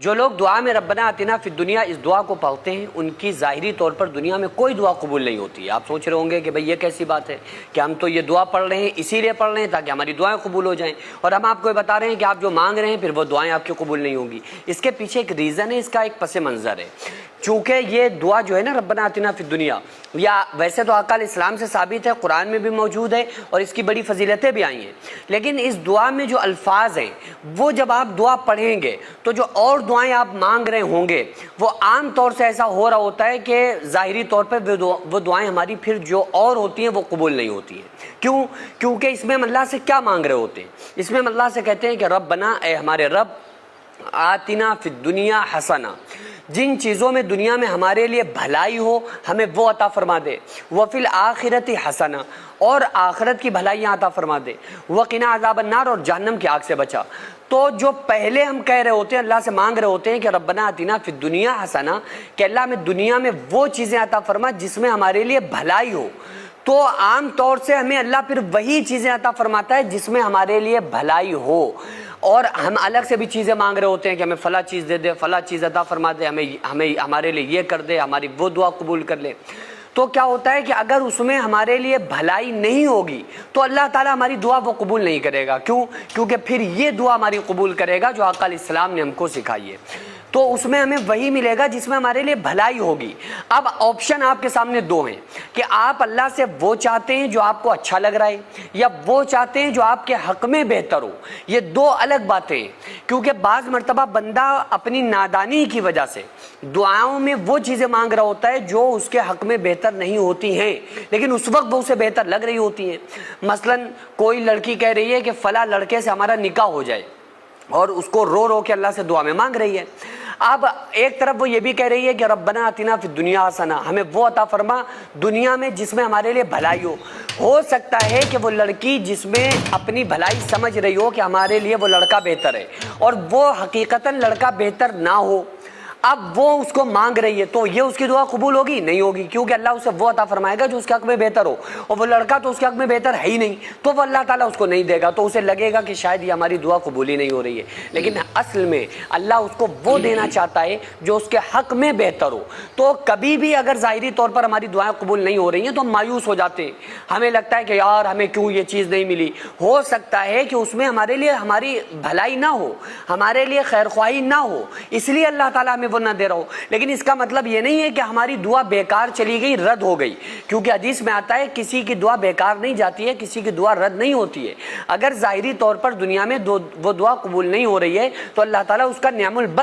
جو لوگ دعا میں ربنا آتنا فی الدنیا اس دعا کو پڑھتے ہیں ان کی ظاہری طور پر دنیا میں کوئی دعا قبول نہیں ہوتی ہے۔ آپ سوچ رہے ہوں گے کہ بھئی یہ کیسی بات ہے کہ ہم تو یہ دعا پڑھ رہے ہیں اسی لیے پڑھ رہے ہیں تاکہ ہماری دعائیں قبول ہو جائیں، اور ہم آپ کو یہ بتا رہے ہیں کہ آپ جو مانگ رہے ہیں پھر وہ دعائیں آپ کی قبول نہیں ہوں گی۔ اس کے پیچھے ایک ریزن ہے، اس کا ایک پس منظر ہے۔ چونکہ یہ دعا جو ہے نا ربنا آتنا فی الدنیا، یا ویسے تو آقا علیہ السلام سے ثابت ہے، قرآن میں بھی موجود ہے اور اس کی بڑی فضیلتیں بھی آئی ہیں، لیکن اس دعا میں جو الفاظ ہیں وہ جب آپ دعا پڑھیں گے تو جو اور دعائیں آپ مانگ رہے ہوں گے وہ عام طور سے ایسا ہو رہا ہوتا ہے کہ ظاہری طور پہ وہ دعائیں ہماری پھر جو اور ہوتی ہیں وہ قبول نہیں ہوتی ہیں۔ کیوں؟ کیونکہ اس میں ہم اللہ سے کیا مانگ رہے ہوتے ہیں؟ اس میں ہم اللہ سے کہتے ہیں کہ ربنا، اے ہمارے رب، آتنا فی الدنیا حسنہ، جن چیزوں میں دنیا میں ہمارے لیے بھلائی ہو ہمیں وہ عطا فرما دے، وفی الآخرۃ حسنہ، اور آخرت کی بھلائیاں عطا فرما دے، وقنا عذاب النار، اور جہنم کی آگ سے بچا۔ تو جو پہلے ہم کہہ رہے ہوتے ہیں، اللہ سے مانگ رہے ہوتے ہیں کہ ربنا آتنا فی الدنیا حسنہ، کہ اللہ ہمیں دنیا میں وہ چیزیں عطا فرما جس میں ہمارے لیے بھلائی ہو، تو عام طور سے ہمیں اللہ پھر وہی چیزیں عطا فرماتا ہے جس میں ہمارے لیے بھلائی ہو، اور ہم الگ سے بھی چیزیں مانگ رہے ہوتے ہیں کہ ہمیں فلاں چیز دے دے، فلاں چیز عطا فرما دے، ہمارے لیے یہ کر دے، ہماری وہ دعا قبول کر لے۔ تو کیا ہوتا ہے کہ اگر اس میں ہمارے لیے بھلائی نہیں ہوگی تو اللہ تعالیٰ ہماری دعا وہ قبول نہیں کرے گا۔ کیوں؟ کیونکہ پھر یہ دعا ہماری قبول کرے گا جو آقا علیہ السلام نے ہم کو سکھائی ہے، تو اس میں ہمیں وہی ملے گا جس میں ہمارے لیے بھلائی ہوگی۔ اب آپشن آپ کے سامنے دو ہیں کہ آپ اللہ سے وہ چاہتے ہیں جو آپ کو اچھا لگ رہا ہے، یا وہ چاہتے ہیں جو آپ کے حق میں بہتر ہو۔ یہ دو الگ باتیں ہیں، کیونکہ بعض مرتبہ بندہ اپنی نادانی کی وجہ سے دعاؤں میں وہ چیزیں مانگ رہا ہوتا ہے جو اس کے حق میں بہتر نہیں ہوتی ہیں، لیکن اس وقت وہ اسے بہتر لگ رہی ہوتی ہیں۔ مثلا کوئی لڑکی کہہ رہی ہے کہ فلاں لڑکے سے ہمارا نکاح ہو جائے، اور اس کو رو رو کے اللہ سے دعا میں مانگ رہی ہے۔ اب ایک طرف وہ یہ بھی کہہ رہی ہے کہ ربنا آتنا فی الدنیا حسنہ، ہمیں وہ عطا فرما دنیا میں جس میں ہمارے لیے بھلائی ہو سکتا ہے کہ وہ لڑکی جس میں اپنی بھلائی سمجھ رہی ہو کہ ہمارے لیے وہ لڑکا بہتر ہے، اور وہ حقیقتاً لڑکا بہتر نہ ہو، اب وہ اس کو مانگ رہی ہے، تو یہ اس کی دعا قبول ہوگی؟ نہیں ہوگی، کیونکہ اللہ اسے وہ عطا فرمائے گا جو اس کے حق میں بہتر ہو، اور وہ لڑکا تو اس کے حق میں بہتر ہے ہی نہیں، تو وہ اللہ تعالیٰ اس کو نہیں دے گا، تو اسے لگے گا کہ شاید یہ ہماری دعا قبول ہی نہیں ہو رہی ہے۔ لیکن اصل میں اللہ اس کو وہ دینا چاہتا ہے جو اس کے حق میں بہتر ہو۔ تو کبھی بھی اگر ظاہری طور پر ہماری دعائیں قبول نہیں ہو رہی ہیں تو ہم مایوس ہو جاتے ہیں، ہمیں لگتا ہے کہ یار ہمیں کیوں یہ چیز نہیں ملی۔ ہو سکتا ہے کہ اس میں ہمارے لیے ہماری بھلائی نہ ہو، ہمارے لیے خیر خواہی نہ ہو، اس لیے اللہ تعالیٰ ہمیں وہ نہ دے رہا ہو، لیکن اس کا مطلب یہ نہیں ہے کہ ہماری دعا بیکار چلی گئی، رد ہو گئی، کیونکہ حدیث میں آتا ہے کسی کی دعا بیکار نہیں جاتی ہے، کسی کی دعا رد نہیں ہوتی ہے۔ اگر ظاہری طور پر دنیا میں وہ دعا قبول نہیں ہو رہی ہے تو اللہ تعالیٰ اس کا نعم البدل